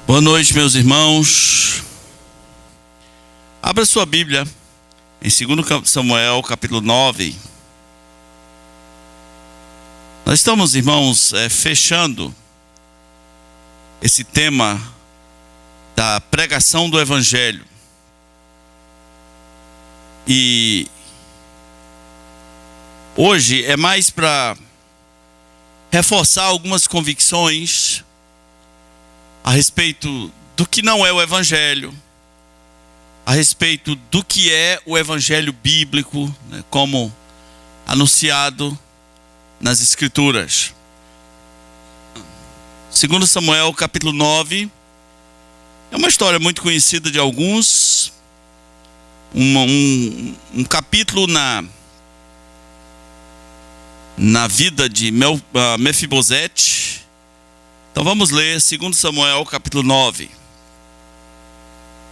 Boa noite, meus irmãos. Abra sua Bíblia em 2 Samuel, capítulo 9. Nós estamos, irmãos, fechando esse tema da pregação do Evangelho. E hoje é mais para reforçar algumas convicções a respeito do que não é o Evangelho, a respeito do que é o Evangelho bíblico, né, como anunciado nas Escrituras. 2 Samuel capítulo 9 é uma história muito conhecida de alguns, um capítulo na vida de Mefibosete. Então vamos ler 2 Samuel capítulo 9.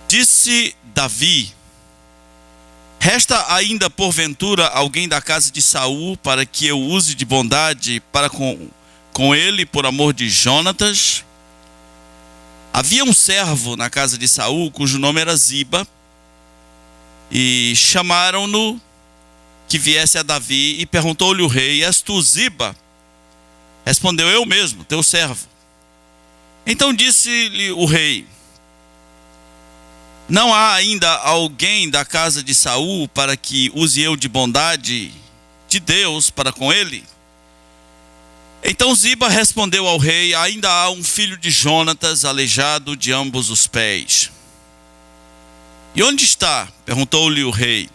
Disse Davi: resta ainda porventura alguém da casa de Saul para que eu use de bondade para com ele por amor de Jonatas? Havia um servo na casa de Saul cujo nome era Ziba, e chamaram-no que viesse a Davi, e perguntou-lhe o rei: és tu Ziba? Respondeu: eu mesmo, teu servo. Então disse-lhe o rei: não há ainda alguém da casa de Saul para que use eu de bondade de Deus para com ele? Então Ziba respondeu ao rei: ainda há um filho de Jonatas aleijado de ambos os pés. E onde está? Perguntou-lhe o rei.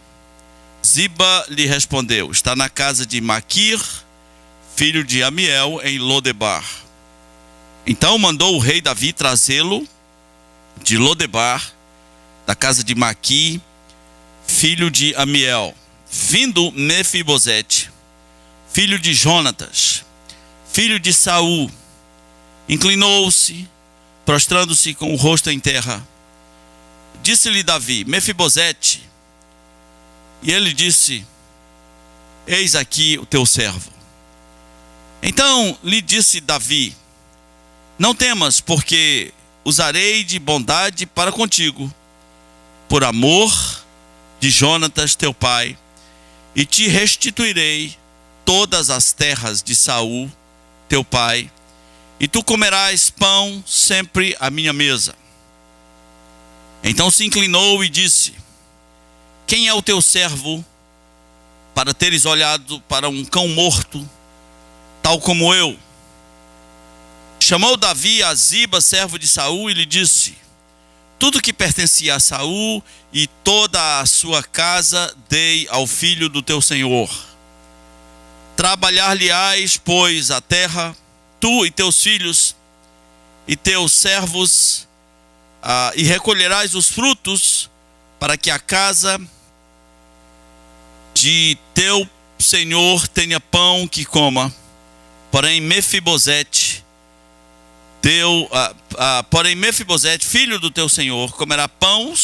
Ziba lhe respondeu: está na casa de Maquir, filho de Amiel, em Lodebar. Então mandou o rei Davi trazê-lo de Lodebar, da casa de Maqui, filho de Amiel. Vindo Mefibosete, filho de Jonatas, filho de Saul, inclinou-se, prostrando-se com o rosto em terra. Disse-lhe Davi: Mefibosete. E ele disse: eis aqui o teu servo. Então lhe disse Davi: não temas, porque usarei de bondade para contigo, por amor de Jonatas teu pai, e te restituirei todas as terras de Saul teu pai, e tu comerás pão sempre à minha mesa. Então se inclinou e disse: quem é o teu servo, para teres olhado para um cão morto, tal como eu? Chamou Davi a Ziba, servo de Saul, e lhe disse: tudo que pertencia a Saul e toda a sua casa dei ao filho do teu senhor. Trabalhar-lhe-ás, pois, a terra, tu e teus filhos e teus servos, e recolherás os frutos, para que a casa de teu senhor tenha pão que coma. Porém Mefibosete, filho do teu senhor, comerá pão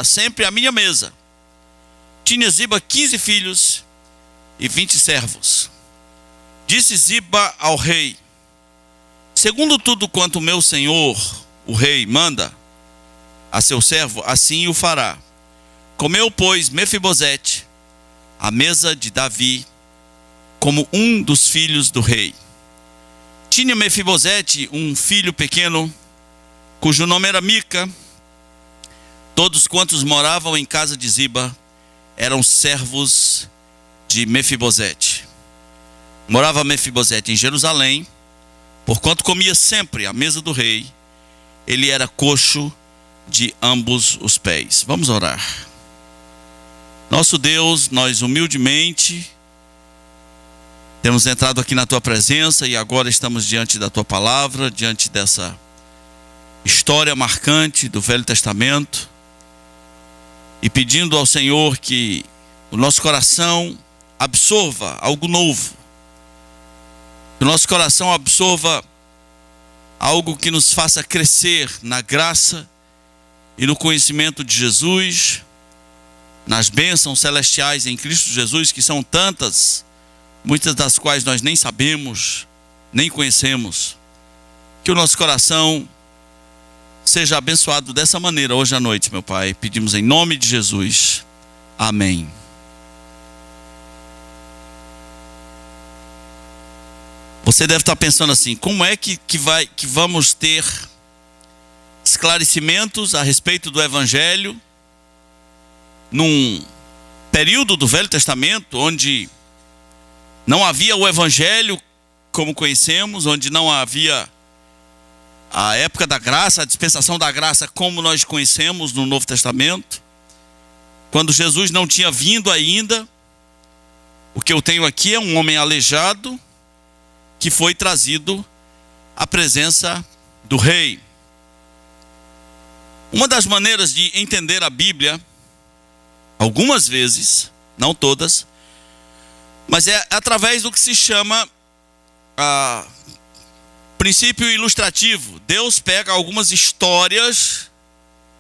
sempre à minha mesa. Tinha Ziba 15 filhos e 20 servos. Disse Ziba ao rei: segundo tudo quanto o meu senhor, o rei, manda a seu servo, assim o fará. Comeu, pois, Mefibosete à mesa de Davi, como um dos filhos do rei. Tinha Mefibosete um filho pequeno, cujo nome era Mica. Todos quantos moravam em casa de Ziba eram servos de Mefibosete. Morava Mefibosete em Jerusalém, porquanto comia sempre à mesa do rei. Ele era coxo de ambos os pés. Vamos orar. Nosso Deus, nós humildemente temos entrado aqui na tua presença e agora estamos diante da tua palavra, diante dessa história marcante do Velho Testamento, e pedindo ao Senhor que o nosso coração absorva algo novo, que o nosso coração absorva algo que nos faça crescer na graça e no conhecimento de Jesus, nas bênçãos celestiais em Cristo Jesus, que são tantas, muitas das quais nós nem sabemos, nem conhecemos. Que o nosso coração seja abençoado dessa maneira hoje à noite, meu Pai. Pedimos em nome de Jesus. Amém. Você deve estar pensando assim: como é que vamos ter esclarecimentos a respeito do Evangelho num período do Velho Testamento onde não havia o Evangelho como conhecemos, onde não havia a época da graça, a dispensação da graça como nós conhecemos no Novo Testamento, quando Jesus não tinha vindo ainda? O que eu tenho aqui é um homem aleijado que foi trazido à presença do rei. Uma das maneiras de entender a Bíblia, algumas vezes, não todas, mas é através do que se chama princípio ilustrativo. Deus pega algumas histórias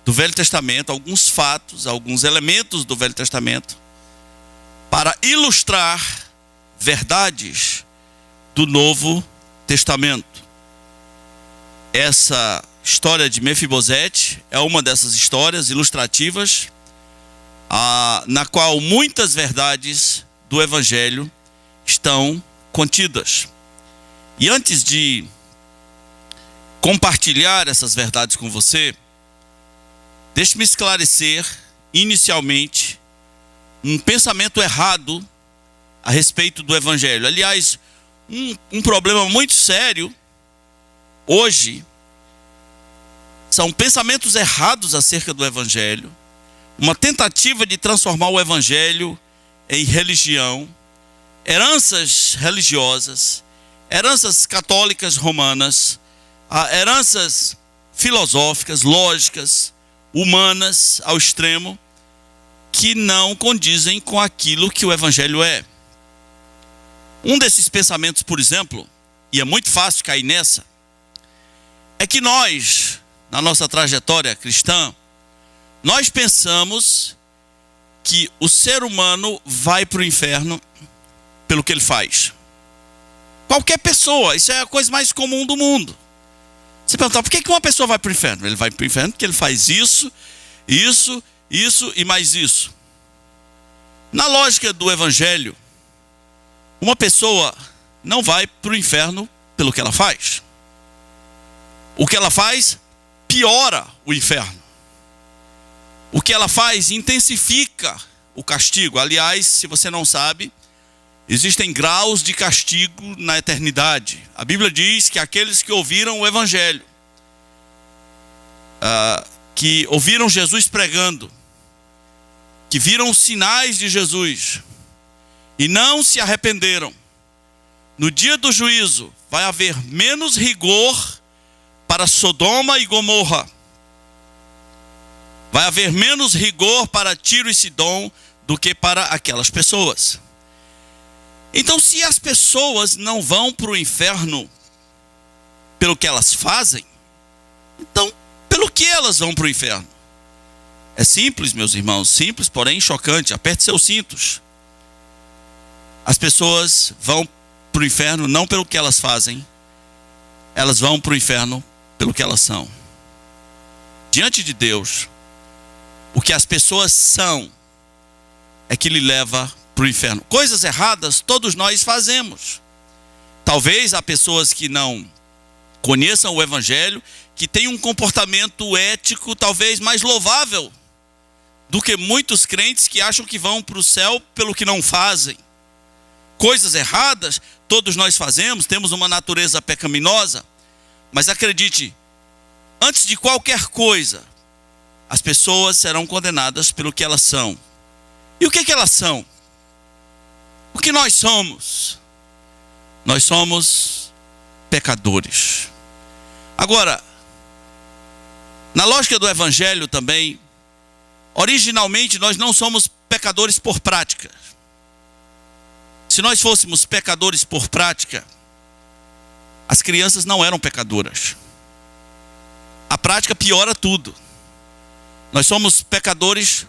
do Velho Testamento, alguns fatos, alguns elementos do Velho Testamento, para ilustrar verdades do Novo Testamento. Essa história de Mefibosete é uma dessas histórias ilustrativas, na qual muitas verdades do Evangelho estão contidas. E antes de compartilhar essas verdades com você, deixe-me esclarecer inicialmente um pensamento errado a respeito do Evangelho. Aliás, um problema muito sério hoje são pensamentos errados acerca do Evangelho, uma tentativa de transformar o Evangelho em religião, heranças religiosas, heranças católicas romanas, heranças filosóficas, lógicas, humanas ao extremo, que não condizem com aquilo que o Evangelho é. Um desses pensamentos, por exemplo, e é muito fácil cair nessa, é que nós, na nossa trajetória cristã, nós pensamos que o ser humano vai para o inferno pelo que ele faz. Qualquer pessoa, isso é a coisa mais comum do mundo. Você pergunta, por que uma pessoa vai para o inferno? Ele vai para o inferno porque ele faz isso e mais isso. Na lógica do Evangelho, uma pessoa não vai para o inferno pelo que ela faz. O que ela faz piora o inferno. O que ela faz intensifica o castigo. Aliás, se você não sabe, existem graus de castigo na eternidade. A Bíblia diz que aqueles que ouviram o Evangelho, que ouviram Jesus pregando, que viram os sinais de Jesus e não se arrependeram, no dia do juízo vai haver menos rigor para Sodoma e Gomorra. Vai haver menos rigor para Tiro e Sidom do que para aquelas pessoas. Então, se as pessoas não vão para o inferno pelo que elas fazem, então, pelo que elas vão para o inferno? É simples, meus irmãos, simples, porém chocante. Aperte seus cintos. As pessoas vão para o inferno não pelo que elas fazem, elas vão para o inferno pelo que elas são. Diante de Deus, o que as pessoas são é que lhe leva para o inferno. Coisas erradas todos nós fazemos. Talvez há pessoas que não conheçam o Evangelho, que têm um comportamento ético talvez mais louvável do que muitos crentes que acham que vão para o céu pelo que não fazem. Coisas erradas todos nós fazemos, temos uma natureza pecaminosa, mas acredite, antes de qualquer coisa, as pessoas serão condenadas pelo que elas são. E o que elas são? O que nós somos? Nós somos pecadores. Agora, na lógica do Evangelho também, originalmente nós não somos pecadores por prática. Se nós fôssemos pecadores por prática, as crianças não eram pecadoras. A prática piora tudo. Nós somos pecadores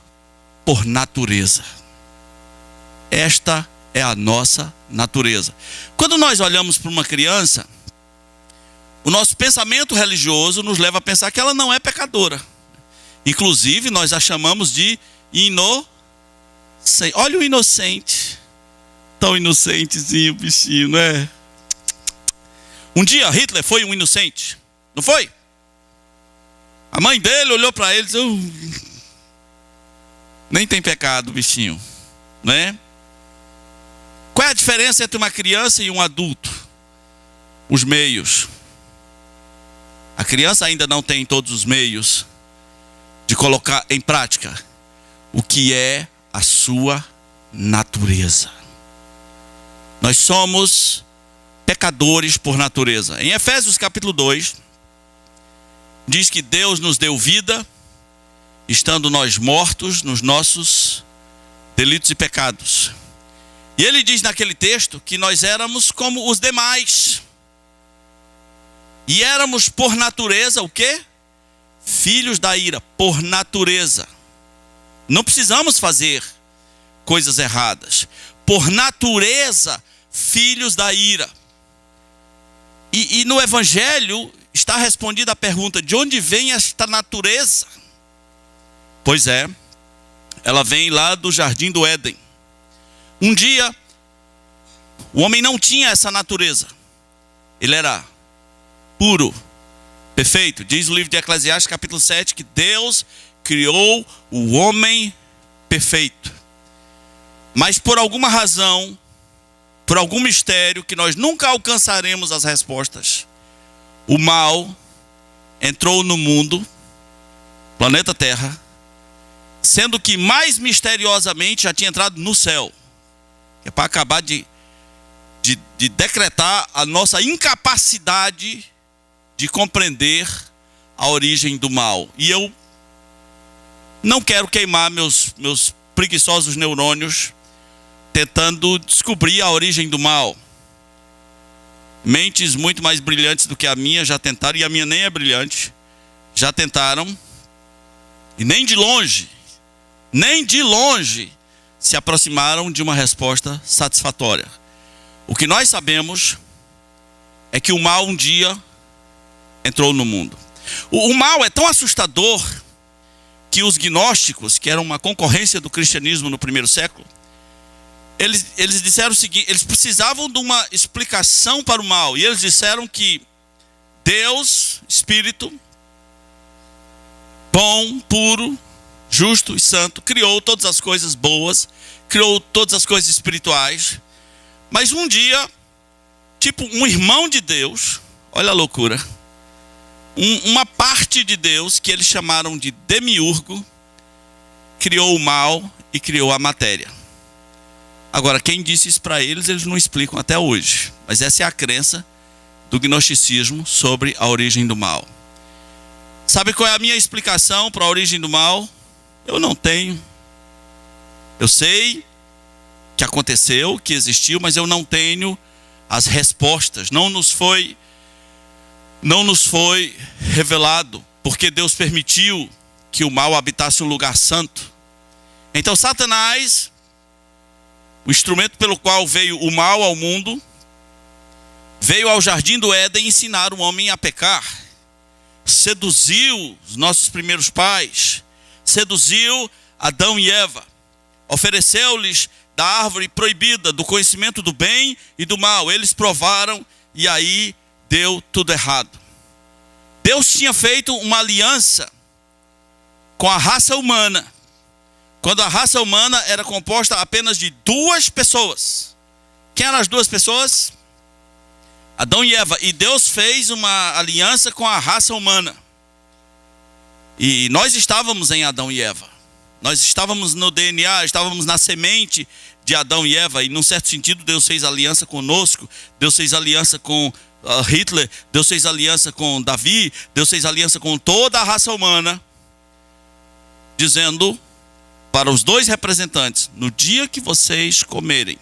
por natureza. Esta é a nossa natureza. Quando nós olhamos para uma criança, o nosso pensamento religioso nos leva a pensar que ela não é pecadora. Inclusive, nós a chamamos de inocente. Olha o inocente. Tão inocentezinho, bichinho, não é? Um dia Hitler foi um inocente, não foi? A mãe dele olhou para ele e disse: nem tem pecado, bichinho, né? Qual é a diferença entre uma criança e um adulto? Os meios. A criança ainda não tem todos os meios de colocar em prática o que é a sua natureza. Nós somos pecadores por natureza. Em Efésios capítulo 2, diz que Deus nos deu vida, estando nós mortos nos nossos delitos e pecados. E ele diz naquele texto que nós éramos como os demais. E éramos por natureza o quê? Filhos da ira, por natureza. Não precisamos fazer coisas erradas. Por natureza, filhos da ira. E no Evangelho está respondida a pergunta: de onde vem esta natureza? Pois é, ela vem lá do jardim do Éden. Um dia, o homem não tinha essa natureza. Ele era puro, perfeito. Diz o livro de Eclesiastes capítulo 7 que Deus criou o homem perfeito. Mas por alguma razão, por algum mistério que nós nunca alcançaremos as respostas, o mal entrou no mundo, planeta Terra, sendo que mais misteriosamente já tinha entrado no céu. É para acabar de decretar a nossa incapacidade de compreender a origem do mal. E eu não quero queimar meus preguiçosos neurônios tentando descobrir a origem do mal. Mentes muito mais brilhantes do que a minha já tentaram, e a minha nem é brilhante, já tentaram, e nem de longe se aproximaram de uma resposta satisfatória. O que nós sabemos é que o mal um dia entrou no mundo. O mal é tão assustador que os gnósticos, que eram uma concorrência do cristianismo no primeiro século, eles disseram o seguinte: eles precisavam de uma explicação para o mal. E eles disseram que Deus, Espírito, bom, puro, justo e santo, criou todas as coisas boas, criou todas as coisas espirituais. Mas um dia, tipo um irmão de Deus, olha a loucura, uma parte de Deus, que eles chamaram de demiurgo, criou o mal e criou a matéria. Agora, quem disse isso para eles, eles não explicam até hoje. Mas essa é a crença do gnosticismo sobre a origem do mal. Sabe qual é a minha explicação para a origem do mal? Eu não tenho. Eu sei que aconteceu, que existiu, mas eu não tenho as respostas. Não nos foi revelado, porque Deus permitiu que o mal habitasse um lugar santo. Então Satanás, o instrumento pelo qual veio o mal ao mundo, veio ao jardim do Éden ensinar o homem a pecar. Seduziu os nossos primeiros pais, seduziu Adão e Eva, ofereceu-lhes da árvore proibida, do conhecimento do bem e do mal. Eles provaram e aí deu tudo errado. Deus tinha feito uma aliança com a raça humana, quando a raça humana era composta apenas de duas pessoas. Quem eram as duas pessoas? Adão e Eva. E Deus fez uma aliança com a raça humana. E nós estávamos em Adão e Eva. Nós estávamos no DNA, estávamos na semente de Adão e Eva. E num certo sentido Deus fez aliança conosco. Deus fez aliança com Hitler. Deus fez aliança com Davi. Deus fez aliança com toda a raça humana, dizendo para os dois representantes: no dia que vocês comerem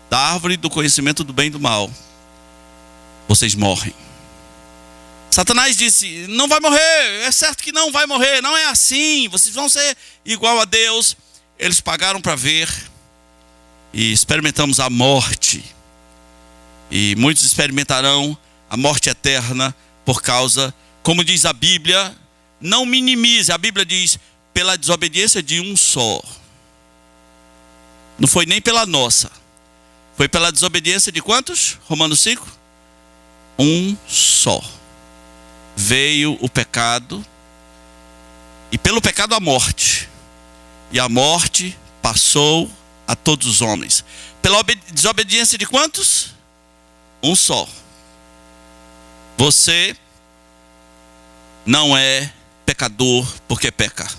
da árvore do conhecimento do bem e do mal, vocês morrem. Satanás disse: não vai morrer, é certo que não vai morrer, não é assim, vocês vão ser igual a Deus. Eles pagaram para ver e experimentamos a morte. E muitos experimentarão a morte eterna por causa, como diz a Bíblia, não minimize, a Bíblia diz, pela desobediência de um só. Não foi nem pela nossa, foi pela desobediência de quantos? Romanos 5? Um só. Veio o pecado, e pelo pecado a morte, e a morte passou a todos os homens. Pela desobediência de quantos? Um só. Você não é pecador porque peca.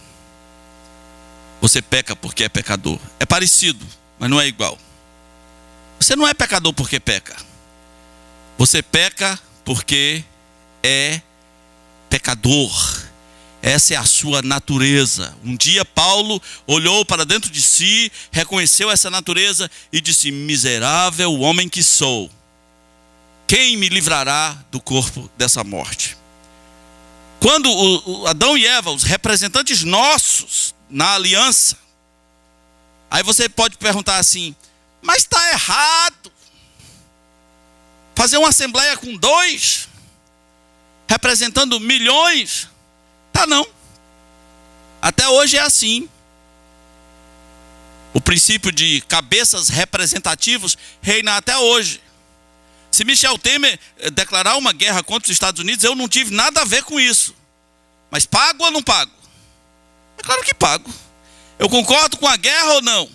Você peca porque é pecador. É parecido, mas não é igual. Você não é pecador porque peca. Você peca porque é pecador. Essa é a sua natureza. Um dia Paulo olhou para dentro de si, reconheceu essa natureza e disse: miserável homem que sou, quem me livrará do corpo dessa morte? Quando Adão e Eva, os representantes nossos na aliança, aí você pode perguntar assim: mas está errado fazer uma assembleia com 2, representando milhões? Tá não. Até hoje é assim. O princípio de cabeças representativos reina até hoje. Se Michel Temer declarar uma guerra contra os Estados Unidos, eu não tive nada a ver com isso. Mas pago ou não pago? É claro que pago. Eu concordo com a guerra ou não?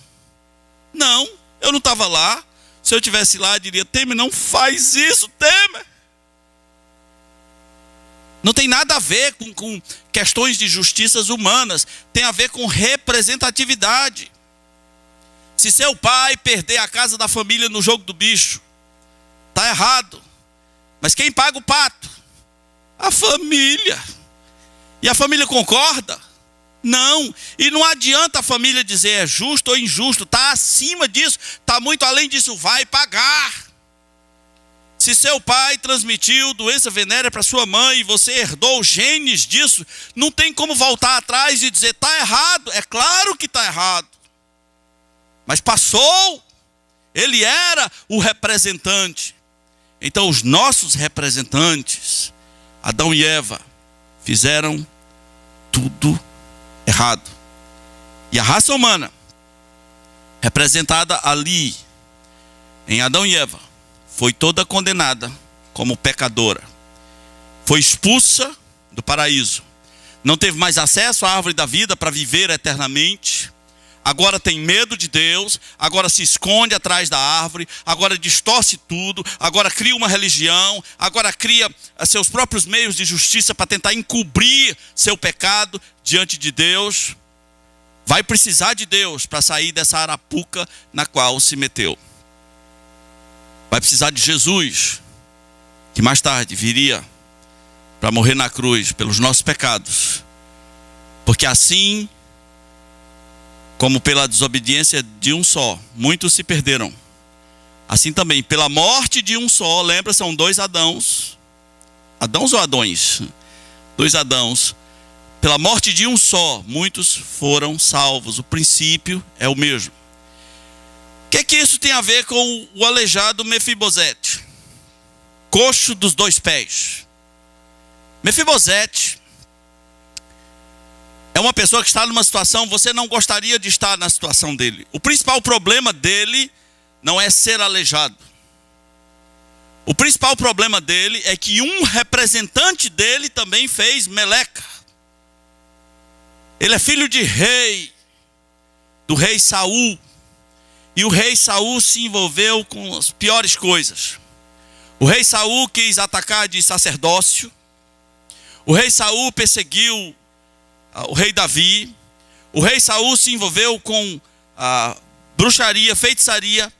Não, eu não estava lá. Se eu estivesse lá, eu diria: Temer, não faz isso, Temer. Não tem nada a ver com questões de justiças humanas. Tem a ver com representatividade. Se seu pai perder a casa da família no jogo do bicho, está errado. Mas quem paga o pato? A família. E a família concorda? Não. E não adianta a família dizer é justo ou injusto. Está acima disso, está muito além disso. Vai pagar. Se seu pai transmitiu doença venérea para sua mãe e você herdou os genes disso, não tem como voltar atrás e dizer está errado. É claro que está errado. Mas passou. Ele era o representante. Então os nossos representantes, Adão e Eva, fizeram tudo errado. E a raça humana, representada ali em Adão e Eva, foi toda condenada como pecadora. Foi expulsa do paraíso. Não teve mais acesso à árvore da vida para viver eternamente. Agora tem medo de Deus, agora se esconde atrás da árvore, agora distorce tudo, agora cria uma religião, agora cria seus próprios meios de justiça para tentar encobrir seu pecado diante de Deus. Vai precisar de Deus para sair dessa arapuca na qual se meteu. Vai precisar de Jesus, que mais tarde viria para morrer na cruz pelos nossos pecados. Porque assim como pela desobediência de um só, muitos se perderam. Assim também, pela morte de um só, lembra, são 2 Adãos. Adãos ou Adões? 2 Adãos. Pela morte de um só, muitos foram salvos. O princípio é o mesmo. O que isso tem a ver com o aleijado Mefibosete? Coxo dos 2 pés. Mefibosete é uma pessoa que está numa situação, você não gostaria de estar na situação dele. O principal problema dele não é ser aleijado. O principal problema dele é que um representante dele também fez meleca. Ele é filho de rei, do rei Saul. E o rei Saul se envolveu com as piores coisas. O rei Saul quis atacar de sacerdócio. O rei Saul perseguiu o rei Davi. O rei Saul se envolveu com bruxaria, feitiçaria.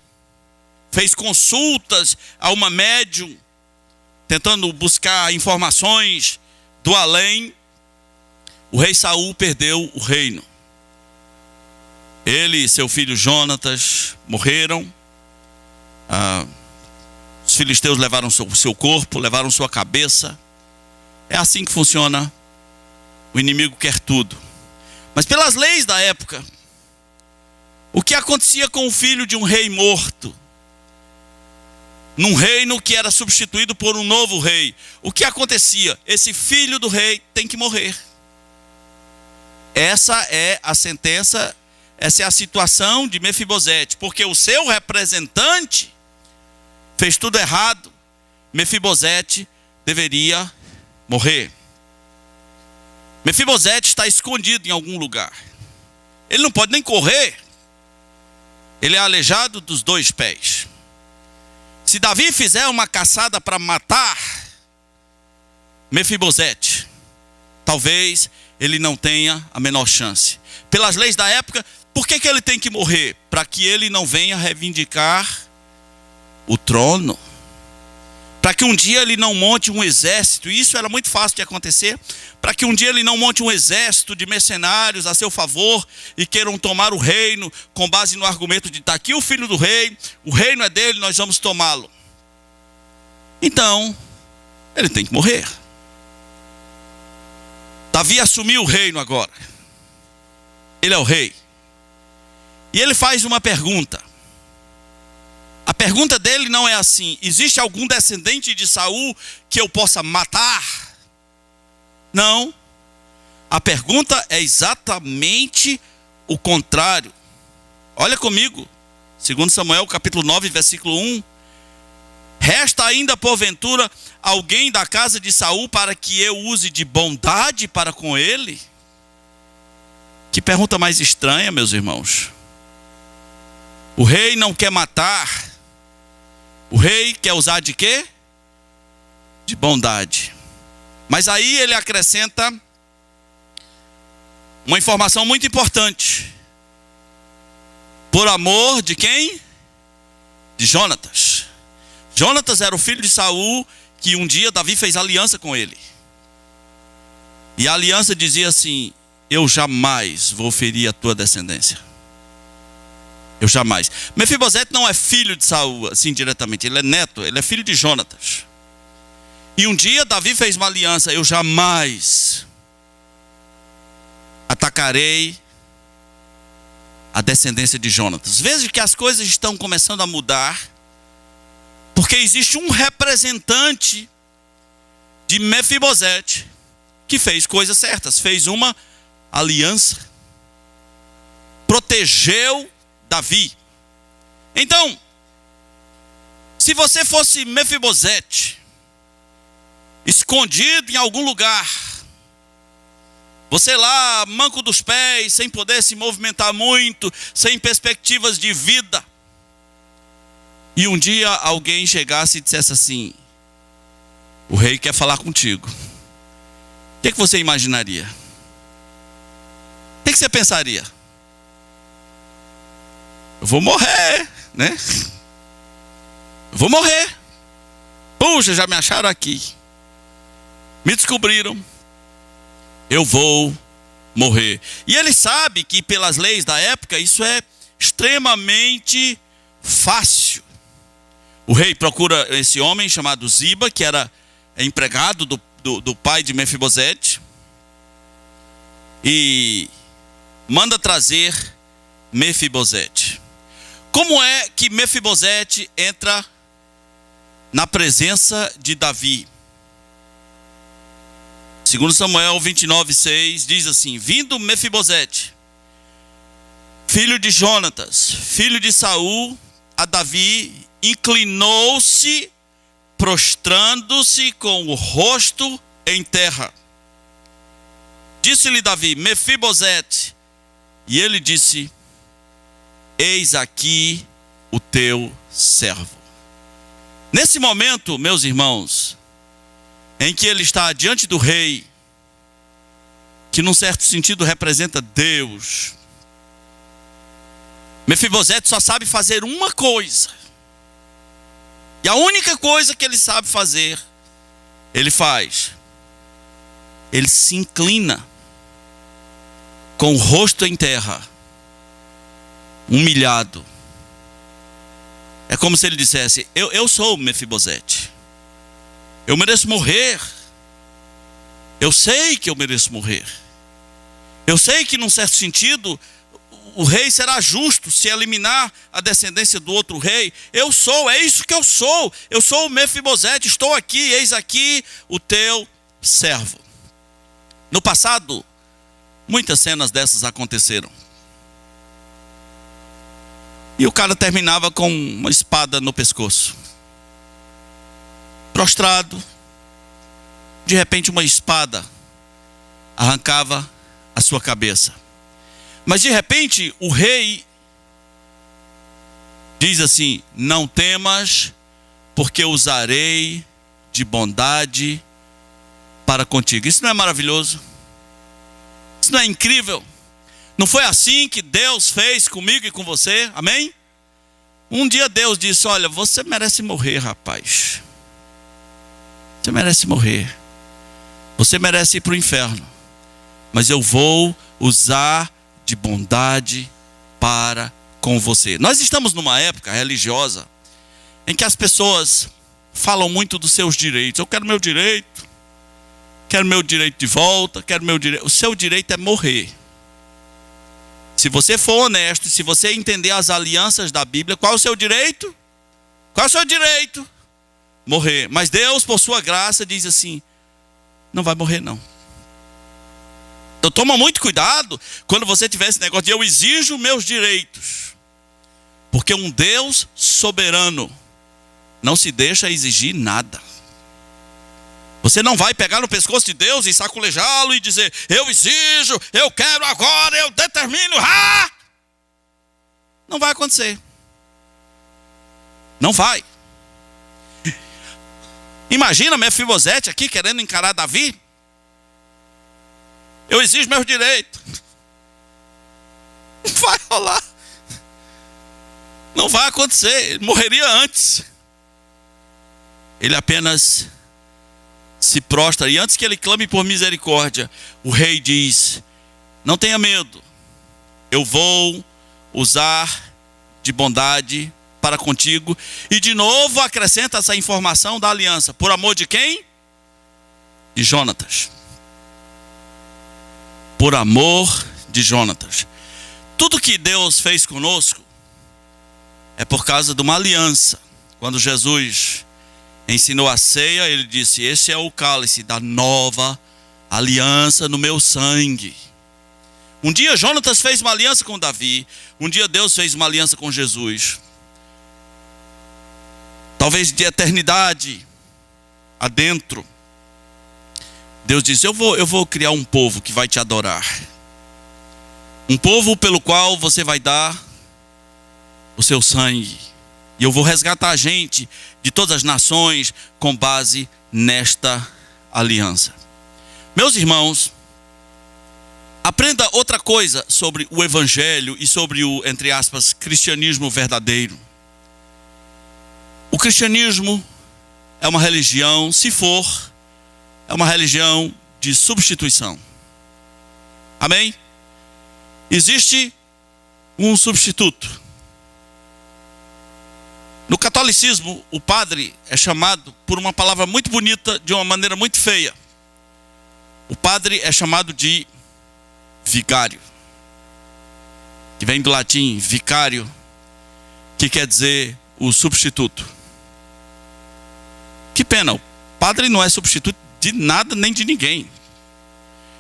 Fez consultas a uma médium, tentando buscar informações do além. O rei Saul perdeu o reino. Ele e seu filho Jonatas morreram. Os filisteus levaram seu corpo, levaram sua cabeça. É assim que funciona. O inimigo quer tudo. Mas pelas leis da época, o que acontecia com o filho de um rei morto? num reino que era substituído por um novo rei. O que acontecia? Esse filho do rei tem que morrer. Essa é a sentença, essa é a situação de Mefibosete, porque o seu representante fez tudo errado. Mefibosete deveria morrer. Mefibosete está escondido em algum lugar. Ele não pode nem correr. Ele é aleijado dos 2 pés. Se Davi fizer uma caçada para matar Mefibosete, talvez ele não tenha a menor chance. Pelas leis da época, por que ele tem que morrer? Para que ele não venha reivindicar o trono. Para que um dia ele não monte um exército, e isso era muito fácil de acontecer, para que um dia ele não monte um exército de mercenários a seu favor e queiram tomar o reino com base no argumento de está aqui o filho do rei, o reino é dele, nós vamos tomá-lo. Então, ele tem que morrer. Davi assumiu o reino agora. Ele é o rei. E ele faz uma pergunta. A pergunta dele não é assim: existe algum descendente de Saul que eu possa matar? Não. A pergunta é exatamente o contrário. Olha comigo. 2 Samuel capítulo 9, versículo 1. Resta ainda porventura alguém da casa de Saul para que eu use de bondade para com ele? Que pergunta mais estranha, meus irmãos. O rei não quer matar. O rei quer usar de quê? De bondade. Mas aí ele acrescenta uma informação muito importante. Por amor de quem? De Jonatas. Jonatas era o filho de Saul, que um dia Davi fez aliança com ele. E a aliança dizia assim: eu jamais vou ferir a tua descendência. Eu jamais. Mefibosete não é filho de Saul, assim diretamente. Ele é neto, ele é filho de Jonatas. E um dia Davi fez uma aliança: eu jamais atacarei a descendência de Jonatas. Veja que as coisas estão começando a mudar, porque existe um representante de Mefibosete que fez coisas certas, fez uma aliança, protegeu Davi. Então, se você fosse Mefibosete, escondido em algum lugar, você lá, manco dos pés, sem poder se movimentar muito, sem perspectivas de vida, e um dia alguém chegasse e dissesse assim: o rei quer falar contigo. O que você imaginaria? O que você pensaria? Eu vou morrer, né? Eu vou morrer. Puxa, já me acharam aqui. Me descobriram. Eu vou morrer. E ele sabe que pelas leis da época isso é extremamente fácil. O rei procura esse homem chamado Ziba, que era empregado do pai de Mefibosete, e manda trazer Mefibosete. Como é que Mefibosete entra na presença de Davi? 2 Samuel 29:6 diz assim: vindo Mefibosete, filho de Jonatas, filho de Saul, a Davi, inclinou-se, prostrando-se com o rosto em terra. Disse-lhe Davi: Mefibosete. E ele disse: eis aqui o teu servo. Nesse momento, meus irmãos, em que ele está diante do rei, que num certo sentido representa Deus, Mefibosete só sabe fazer uma coisa. E a única coisa que ele sabe fazer, ele faz. Ele se inclina com o rosto em terra, humilhado. É como se ele dissesse: eu sou Mefibosete. Eu mereço morrer. Eu sei que eu mereço morrer. Eu sei que num certo sentido o rei será justo se eliminar a descendência do outro rei. Eu sou, é isso que eu sou. Eu sou o Mefibosete, estou aqui, eis aqui o teu servo. No passado, muitas cenas dessas aconteceram. E o cara terminava com uma espada no pescoço. Prostrado. De repente uma espada arrancava a sua cabeça. Mas de repente o rei diz assim: não temas, porque usarei de bondade para contigo. Isso não é maravilhoso? Isso não é incrível? Não foi assim que Deus fez comigo e com você? Amém? Um dia Deus disse: olha, você merece morrer, rapaz. Você merece morrer. Você merece ir para o inferno. Mas eu vou usar de bondade para com você. Nós estamos numa época religiosa em que as pessoas falam muito dos seus direitos. Eu quero meu direito. Quero meu direito de volta. Quero meu direito. O seu direito é morrer. Se você for honesto, se você entender as alianças da Bíblia, qual é o seu direito? Qual é o seu direito? Morrer. Mas Deus, por sua graça, diz assim: não vai morrer não. Então toma muito cuidado quando você tiver esse negócio de eu exijo meus direitos. Porque um Deus soberano não se deixa exigir nada. Você não vai pegar no pescoço de Deus e sacolejá-lo e dizer: eu exijo, eu quero agora, eu determino. Ah! Não vai acontecer. Não vai. Imagina Mefibosete aqui querendo encarar Davi. Eu exijo meus direitos. Não vai rolar. Não vai acontecer. Ele morreria antes. Ele apenas se prostra. E antes que ele clame por misericórdia, o rei diz: não tenha medo. Eu vou usar de bondade para contigo. E de novo acrescenta essa informação da aliança. Por amor de quem? De Jonatas. Por amor de Jonatas. Tudo que Deus fez conosco é por causa de uma aliança. Quando Jesus ensinou a ceia, ele disse: esse é o cálice da nova aliança no meu sangue. Um dia Jonatas fez uma aliança com Davi. Um dia Deus fez uma aliança com Jesus. Talvez de eternidade adentro, Deus disse: eu vou criar um povo que vai te adorar. Um povo pelo qual você vai dar o seu sangue. E eu vou resgatar a gente de todas as nações com base nesta aliança. Meus irmãos, aprenda outra coisa sobre o evangelho e sobre o, entre aspas, cristianismo verdadeiro. O cristianismo é uma religião, se for, é uma religião de substituição. Amém? Existe um substituto. No catolicismo, o padre é chamado por uma palavra muito bonita de uma maneira muito feia. O padre é chamado de vigário, que vem do latim vicário, que quer dizer o substituto. Que pena, o padre não é substituto de nada nem de ninguém.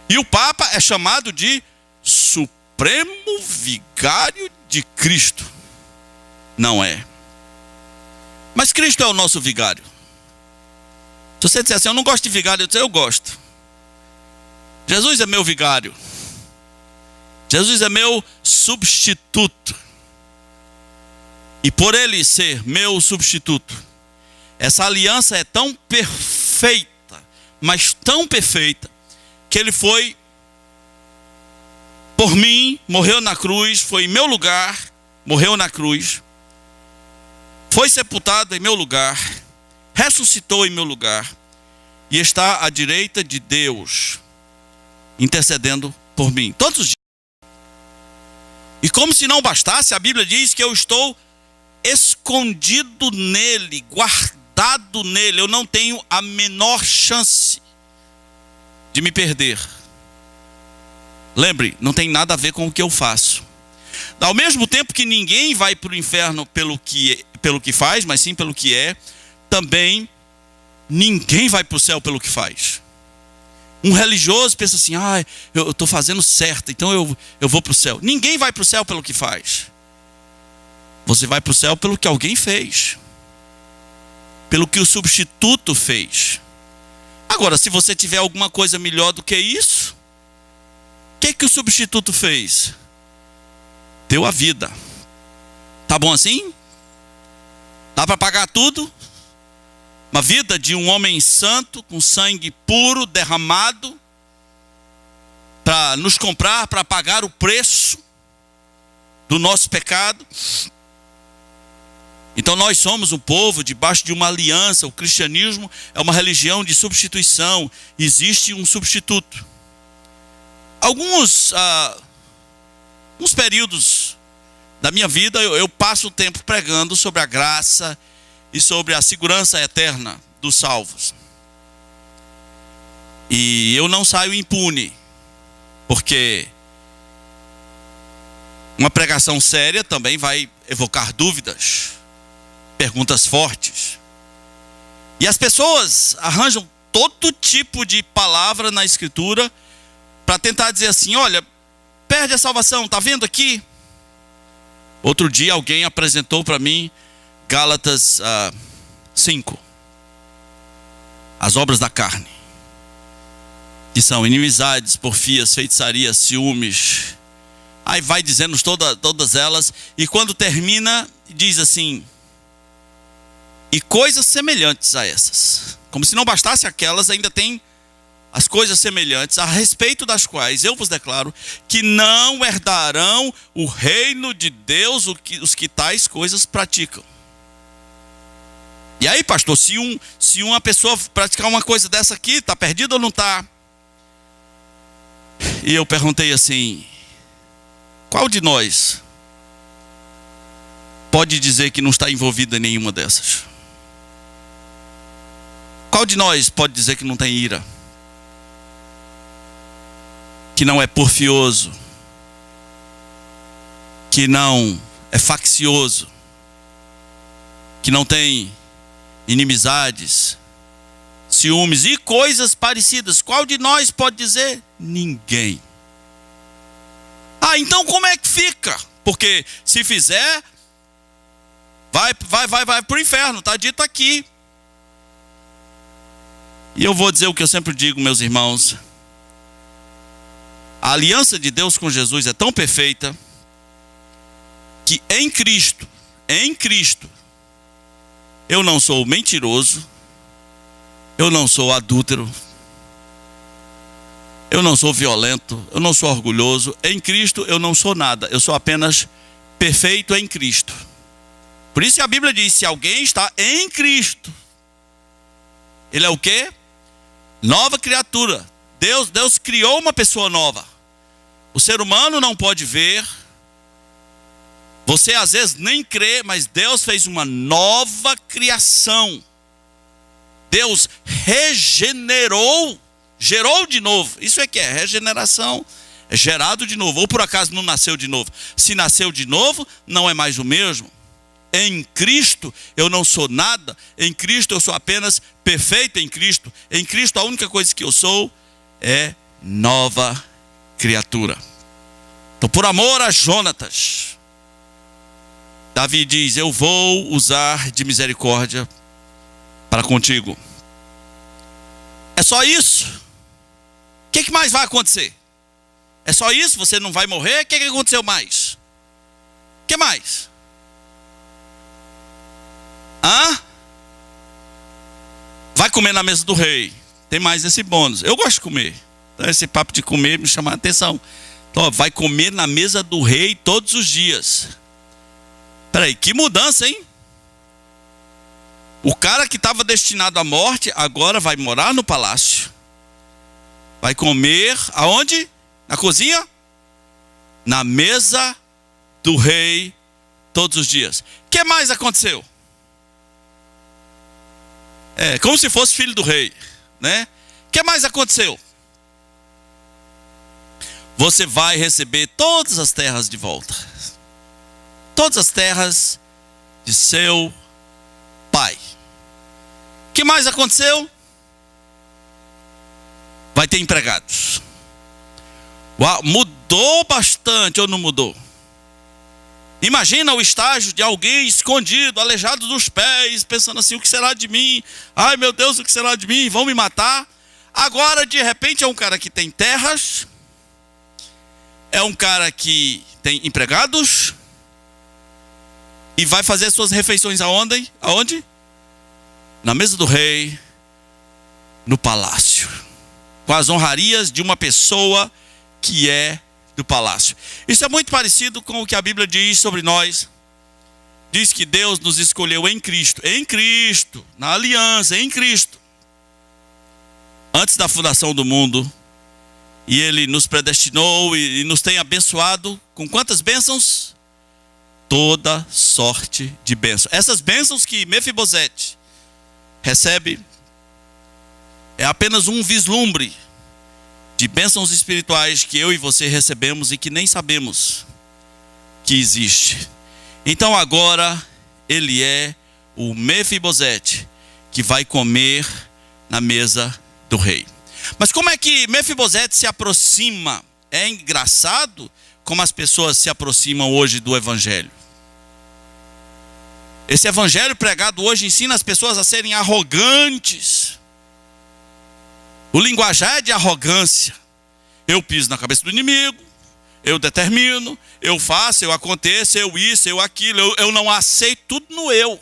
E o Papa é chamado de Supremo Vigário de Cristo. Não é. Mas Cristo é o nosso vigário. Se você disser assim: eu não gosto de vigário, eu dizer: eu gosto. Jesus é meu vigário. Jesus é meu substituto. E por ele ser meu substituto, essa aliança é tão perfeita, mas tão perfeita, que ele foi por mim, morreu na cruz, foi em meu lugar, morreu na cruz, foi sepultado em meu lugar, ressuscitou em meu lugar, e está à direita de Deus, intercedendo por mim, todos os dias. E como se não bastasse, a Bíblia diz que eu estou escondido nele, guardado nele. Eu não tenho a menor chance de me perder. Lembre, não tem nada a ver com o que eu faço. Ao mesmo tempo que ninguém vai para o inferno pelo que faz, mas sim pelo que é, também ninguém vai para o céu pelo que faz. Um religioso pensa assim, eu estou fazendo certo, então eu vou para o céu. Ninguém vai para o céu pelo que faz. Você vai para o céu pelo que alguém fez. Pelo que o substituto fez. Agora, se você tiver alguma coisa melhor do que isso, o que o substituto fez? Deu a vida. Tá bom assim? Dá para pagar tudo? Uma vida de um homem santo, com sangue puro, derramado, para nos comprar, para pagar o preço do nosso pecado. Então nós somos um povo debaixo de uma aliança. O cristianismo é uma religião de substituição. Existe um substituto. Alguns períodos da minha vida eu passo o tempo pregando sobre a graça e sobre a segurança eterna dos salvos. E eu não saio impune, porque uma pregação séria também vai evocar dúvidas, perguntas fortes. E as pessoas arranjam todo tipo de palavra na Escritura para tentar dizer assim, olha, perde a salvação, está vendo aqui? Outro dia alguém apresentou para mim Gálatas 5. As obras da carne. Que são inimizades, porfias, feitiçarias, ciúmes. Aí vai dizendo todas elas. E quando termina, diz assim, e coisas semelhantes a essas. Como se não bastasse aquelas, ainda tem as coisas semelhantes, a respeito das quais eu vos declaro que não herdarão o reino de Deus os que tais coisas praticam. E aí, pastor, se uma pessoa praticar uma coisa dessa aqui, está perdida ou não está? E eu perguntei assim, qual de nós pode dizer que não está envolvido em nenhuma dessas? Qual de nós pode dizer que não tem ira? Que não é porfioso? Que não é faccioso? Que não tem inimizades, ciúmes e coisas parecidas? Qual de nós pode dizer? Ninguém. Então como é que fica? Porque se fizer, vai para o inferno, está dito aqui. E eu vou dizer o que eu sempre digo, meus irmãos. A aliança de Deus com Jesus é tão perfeita que em Cristo, eu não sou mentiroso, eu não sou adúltero, eu não sou violento, eu não sou orgulhoso. Em Cristo eu não sou nada, eu sou apenas perfeito em Cristo. Por isso que a Bíblia diz, se alguém está em Cristo, ele é o quê? Nova criatura. Deus criou uma pessoa nova. O ser humano não pode ver. Você às vezes nem crê, mas Deus fez uma nova criação. Deus regenerou, gerou de novo. Isso é que é regeneração. É gerado de novo. Ou por acaso não nasceu de novo? Se nasceu de novo, não é mais o mesmo. Em Cristo eu não sou nada. Em Cristo eu sou apenas perfeito em Cristo. Em Cristo a única coisa que eu sou é nova criatura. Então, por amor a Jonatas, Davi diz, eu vou usar de misericórdia para contigo. É só isso? O que mais vai acontecer? É só isso? Você não vai morrer? O que aconteceu mais? O que mais? Vai comer na mesa do rei. Tem mais esse bônus. Eu gosto de comer. Então esse papo de comer me chama a atenção. Então, vai comer na mesa do rei todos os dias. Peraí, que mudança, hein? O cara que estava destinado à morte, agora vai morar no palácio. Vai comer, aonde? Na cozinha? Na mesa do rei todos os dias. O que mais aconteceu? Como se fosse filho do rei, né? O que mais aconteceu? Você vai receber todas as terras de volta. todas as terras de seu pai. O que mais aconteceu? Vai ter empregados. Uau, mudou bastante ou não mudou? Imagina o estágio de alguém escondido, aleijado dos pés, pensando assim, o que será de mim? Ai meu Deus, o que será de mim? Vão me matar? Agora de repente é um cara que tem terras, é um cara que tem empregados, e vai fazer suas refeições aonde? Aonde? Na mesa do rei, no palácio, com as honrarias de uma pessoa que é do palácio. Isso é muito parecido com o que a Bíblia diz sobre nós. Diz que Deus nos escolheu em Cristo, na aliança, em Cristo, antes da fundação do mundo, e Ele nos predestinou e nos tem abençoado com quantas bênçãos? Toda sorte de bênçãos. Essas bênçãos que Mefibosete recebe é apenas um vislumbre de bênçãos espirituais que eu e você recebemos e que nem sabemos que existe. Então agora ele é o Mefibosete que vai comer na mesa do rei. Mas como é que Mefibosete se aproxima? É engraçado como as pessoas se aproximam hoje do evangelho. Esse evangelho pregado hoje ensina as pessoas a serem arrogantes. O linguajar é de arrogância. Eu piso na cabeça do inimigo, eu determino, eu faço, eu aconteço, eu isso, eu aquilo, eu não aceito, tudo no eu.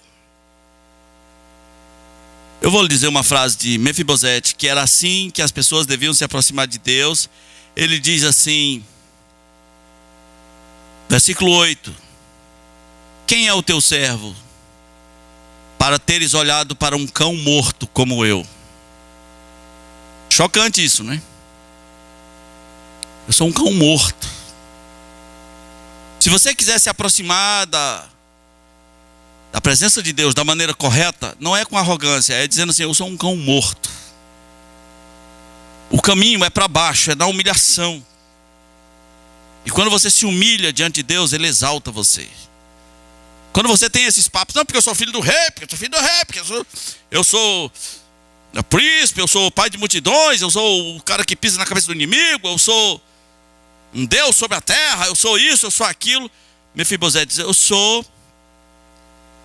Eu vou lhe dizer uma frase de Mefibosete, que era assim que as pessoas deviam se aproximar de Deus. Ele diz assim, versículo 8: quem é o teu servo para teres olhado para um cão morto como eu? Chocante isso, né? Eu sou um cão morto. Se você quiser se aproximar da presença de Deus da maneira correta, não é com arrogância, é dizendo assim, eu sou um cão morto. O caminho é para baixo, é da humilhação. E quando você se humilha diante de Deus, Ele exalta você. Quando você tem esses papos, não, porque eu sou filho do rei, porque eu sou filho do rei, porque eu sou príncipe, eu sou pai de multidões, eu sou o cara que pisa na cabeça do inimigo, eu sou um Deus sobre a terra, eu sou isso, eu sou aquilo. Mefibosete diz, eu sou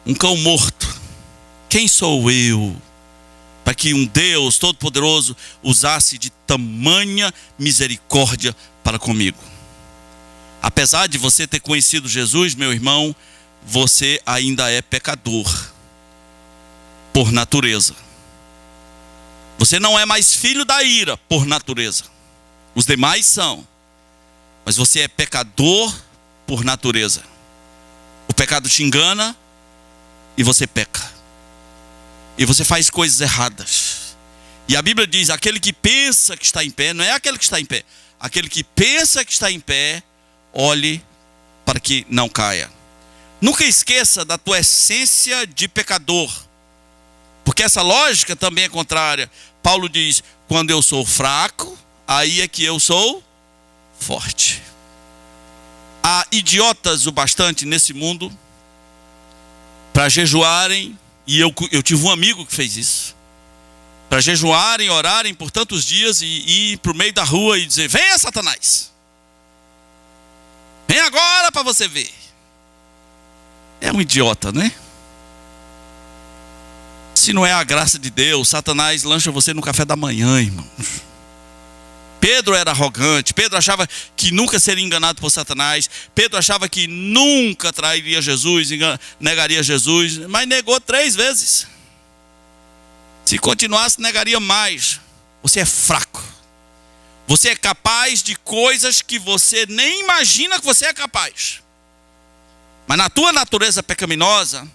um cão morto. Quem sou eu para que um Deus todo-poderoso usasse de tamanha misericórdia para comigo? Apesar de você ter conhecido Jesus, meu irmão, você ainda é pecador por natureza. Você não é mais filho da ira por natureza. Os demais são. Mas você é pecador por natureza. O pecado te engana e você peca. E você faz coisas erradas. E a Bíblia diz, aquele que pensa que está em pé, não é aquele que está em pé. Aquele que pensa que está em pé, olhe para que não caia. Nunca esqueça da tua essência de pecador. Porque essa lógica também é contrária. Paulo diz, quando eu sou fraco, aí é que eu sou forte. Há idiotas o bastante nesse mundo para jejuarem, e eu tive um amigo que fez isso, para jejuarem, orarem por tantos dias e ir para o meio da rua e dizer, venha Satanás, vem agora para você ver. É um idiota, né? Se não é a graça de Deus, Satanás lancha você no café da manhã, irmãos. Pedro era arrogante, Pedro achava que nunca seria enganado por Satanás, Pedro achava que nunca trairia Jesus, negaria Jesus, mas negou 3 vezes. Se continuasse, negaria mais. Você é fraco. Você é capaz de coisas que você nem imagina que você é capaz. Mas na tua natureza pecaminosa,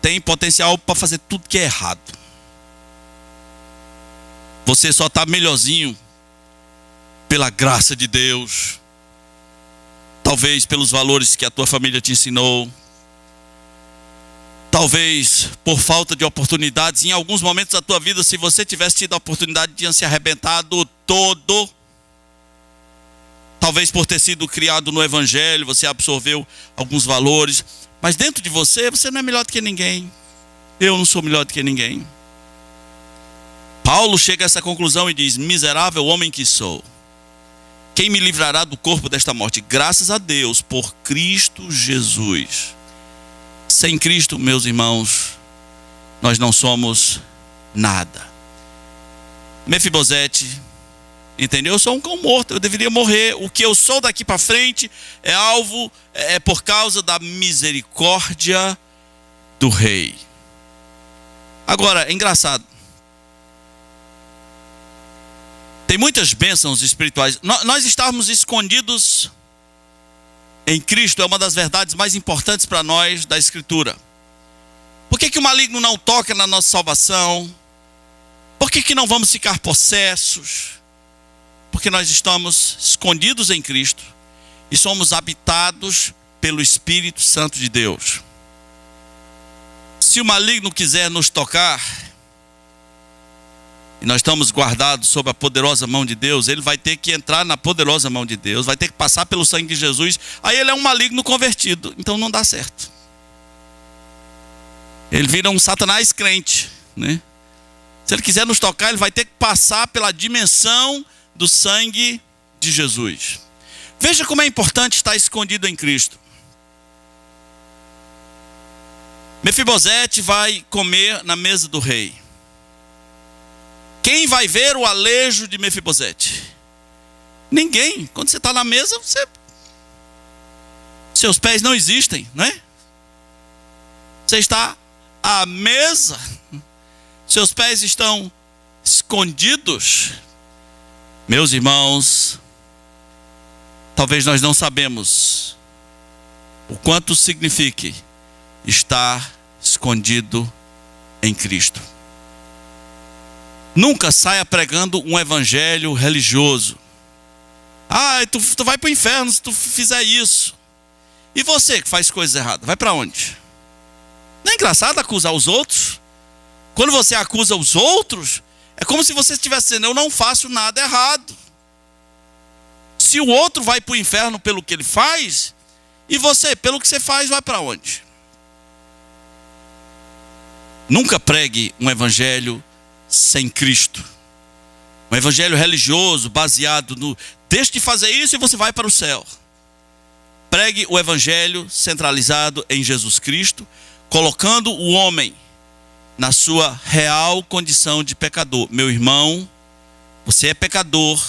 tem potencial para fazer tudo que é errado. Você só está melhorzinho pela graça de Deus. Talvez pelos valores que a tua família te ensinou. Talvez por falta de oportunidades. Em alguns momentos da tua vida, se você tivesse tido a oportunidade, tinha se arrebentado todo. Talvez por ter sido criado no evangelho, você absorveu alguns valores. Mas dentro de você, você não é melhor do que ninguém. Eu não sou melhor do que ninguém. Paulo chega a essa conclusão e diz: miserável homem que sou, quem me livrará do corpo desta morte? Graças a Deus, por Cristo Jesus. Sem Cristo, meus irmãos, nós não somos nada. Mefibosete, entendeu? Eu sou um cão morto, eu deveria morrer. O que eu sou daqui para frente é alvo, é por causa da misericórdia do rei. Agora, é engraçado. Tem muitas bênçãos espirituais. Nós estarmos escondidos em Cristo é uma das verdades mais importantes para nós da Escritura. Por que o maligno não toca na nossa salvação? Por que não vamos ficar possessos? Porque nós estamos escondidos em Cristo e somos habitados pelo Espírito Santo de Deus. Se o maligno quiser nos tocar, e nós estamos guardados sob a poderosa mão de Deus, ele vai ter que entrar na poderosa mão de Deus, vai ter que passar pelo sangue de Jesus. Aí ele é um maligno convertido, então não dá certo. Ele vira um Satanás crente, né? Se ele quiser nos tocar, ele vai ter que passar pela dimensão do sangue de Jesus. Veja como é importante estar escondido em Cristo. Mefibosete vai comer na mesa do rei. Quem vai ver o alejo de Mefibosete? Ninguém. Quando você está na mesa, seus pés não existem, não é? Você está à mesa, seus pés estão escondidos. Meus irmãos, talvez nós não sabemos o quanto significa estar escondido em Cristo. Nunca saia pregando um evangelho religioso. Tu vai para o inferno se tu fizer isso. E você que faz coisas erradas, vai para onde? Não é engraçado acusar os outros? Quando você acusa os outros, é como se você estivesse dizendo: eu não faço nada errado. Se o outro vai para o inferno pelo que ele faz, e você, pelo que você faz, vai para onde? Nunca pregue um evangelho sem Cristo. Um evangelho religioso baseado no deixe de fazer isso e você vai para o céu. Pregue o evangelho centralizado em Jesus Cristo, colocando o homem na sua real condição de pecador. Meu irmão, você é pecador.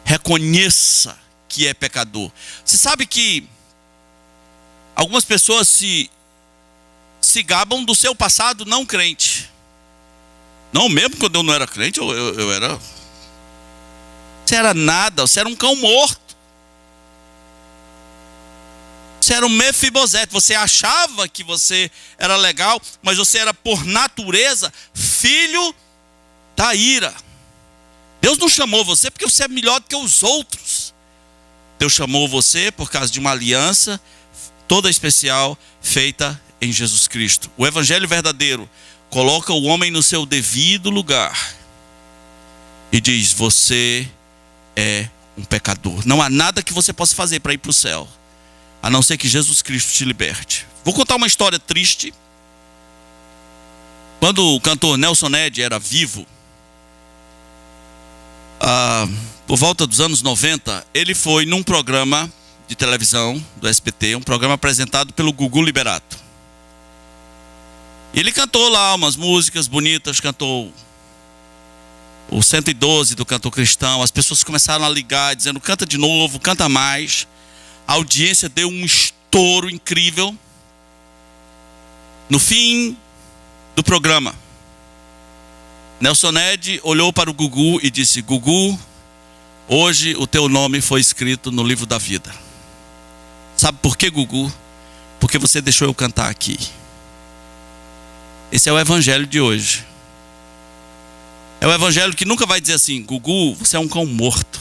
Reconheça que é pecador. Você sabe que algumas pessoas se gabam do seu passado não crente. Não, mesmo quando eu não era crente, eu era... Você era nada, você era um cão morto. Você era um Mefibosete. Você achava que você era legal, mas você era por natureza filho da ira. Deus não chamou você porque você é melhor do que os outros. Deus chamou você por causa de uma aliança toda especial feita em Jesus Cristo. O evangelho verdadeiro coloca o homem no seu devido lugar e diz: você é um pecador. Não há nada que você possa fazer para ir para o céu, a não ser que Jesus Cristo te liberte. Vou contar uma história triste. Quando o cantor Nelson Ned era vivo, por volta dos anos 90, ele foi num programa de televisão do SBT, um programa apresentado pelo Gugu Liberato. Ele cantou lá umas músicas bonitas, cantou o 112 do cantor cristão. As pessoas começaram a ligar, dizendo: canta de novo, canta mais. A audiência deu um estouro incrível. No fim do programa, Nelson Ned olhou para o Gugu e disse: Gugu, hoje o teu nome foi escrito no livro da vida. Sabe por quê, Gugu? Porque você deixou eu cantar aqui. Esse é o evangelho de hoje. É o evangelho que nunca vai dizer assim: Gugu, você é um cão morto.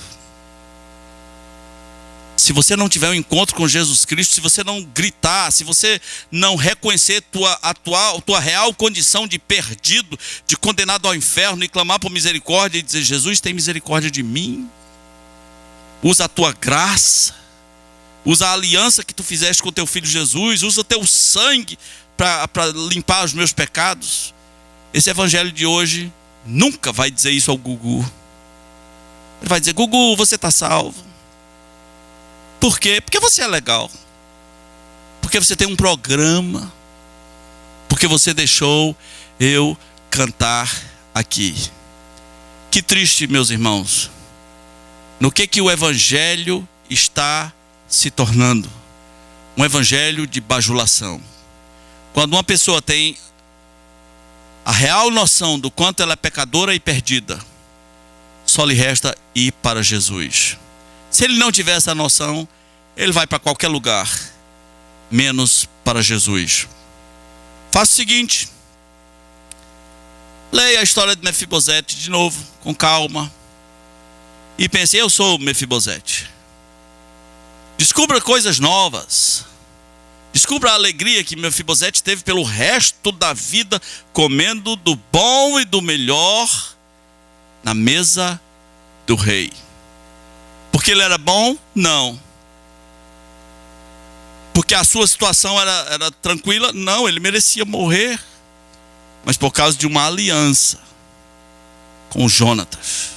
Se você não tiver um encontro com Jesus Cristo, se você não gritar, se você não reconhecer tua real condição de perdido, de condenado ao inferno, e clamar por misericórdia e dizer: Jesus, tem misericórdia de mim. usa a tua graça, usa a aliança que tu fizeste com o teu filho Jesus, usa o teu sangue para limpar os meus pecados. Esse evangelho de hoje nunca vai dizer isso ao Gugu. Ele vai dizer: Gugu, você está salvo. Por quê? Porque você é legal. Porque você tem um programa. Porque você deixou eu cantar aqui. Que triste, meus irmãos. No que o evangelho está se tornando? Um evangelho de bajulação. Quando uma pessoa tem a real noção do quanto ela é pecadora e perdida, só lhe resta ir para Jesus. Se ele não tiver essa noção, ele vai para qualquer lugar, menos para Jesus. Faça o seguinte: leia a história de Mefibosete de novo, com calma, e pense: eu sou Mefibosete. Descubra coisas novas. Descubra a alegria que Mefibosete teve pelo resto da vida, comendo do bom e do melhor na mesa do rei. Porque ele era bom? Não. Porque a sua situação era tranquila? Não, ele merecia morrer. Mas por causa de uma aliança com Jonatas.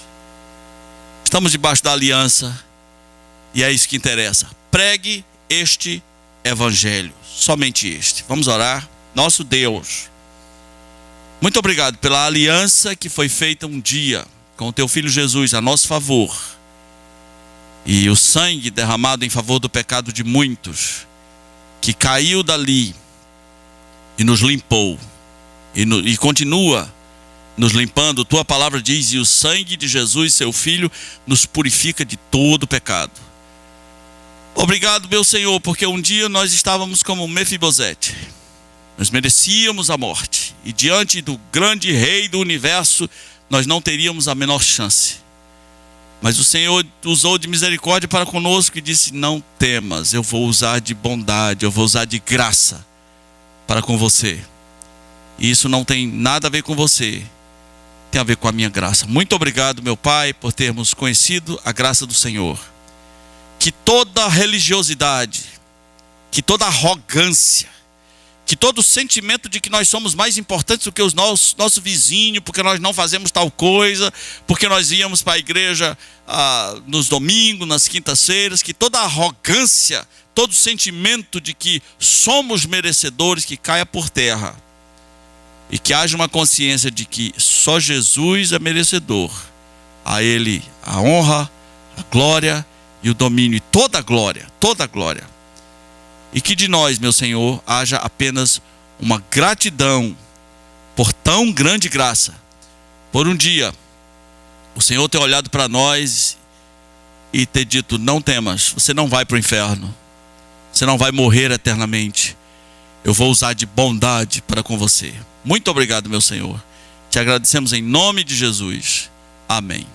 Estamos debaixo da aliança e é isso que interessa. Pregue este evangelho, somente este. Vamos orar. Nosso Deus, muito obrigado pela aliança que foi feita um dia com o teu filho Jesus a nosso favor, e o sangue derramado em favor do pecado de muitos, que caiu dali e nos limpou e continua nos limpando. Tua palavra diz: e o sangue de Jesus, seu filho, nos purifica de todo pecado. Obrigado, meu Senhor, porque um dia nós estávamos como Mefibosete. Nós merecíamos a morte. E diante do grande rei do universo, nós não teríamos a menor chance. Mas o Senhor usou de misericórdia para conosco e disse: não temas, eu vou usar de bondade, eu vou usar de graça para com você. E isso não tem nada a ver com você, tem a ver com a minha graça. Muito obrigado, meu Pai, por termos conhecido a graça do Senhor. Que toda religiosidade, que toda arrogância, que todo sentimento de que nós somos mais importantes do que os nosso vizinho, porque nós não fazemos tal coisa, porque nós íamos para a igreja nos domingos, nas quintas-feiras, que toda arrogância, todo sentimento de que somos merecedores, que caia por terra. E que haja uma consciência de que só Jesus é merecedor. A Ele a honra, a glória e o domínio, e toda a glória, toda a glória. E que de nós, meu Senhor, haja apenas uma gratidão por tão grande graça. Por um dia, o Senhor ter olhado para nós e ter dito: não temas, você não vai para o inferno. Você não vai morrer eternamente. Eu vou usar de bondade para com você. Muito obrigado, meu Senhor. Te agradecemos em nome de Jesus. Amém.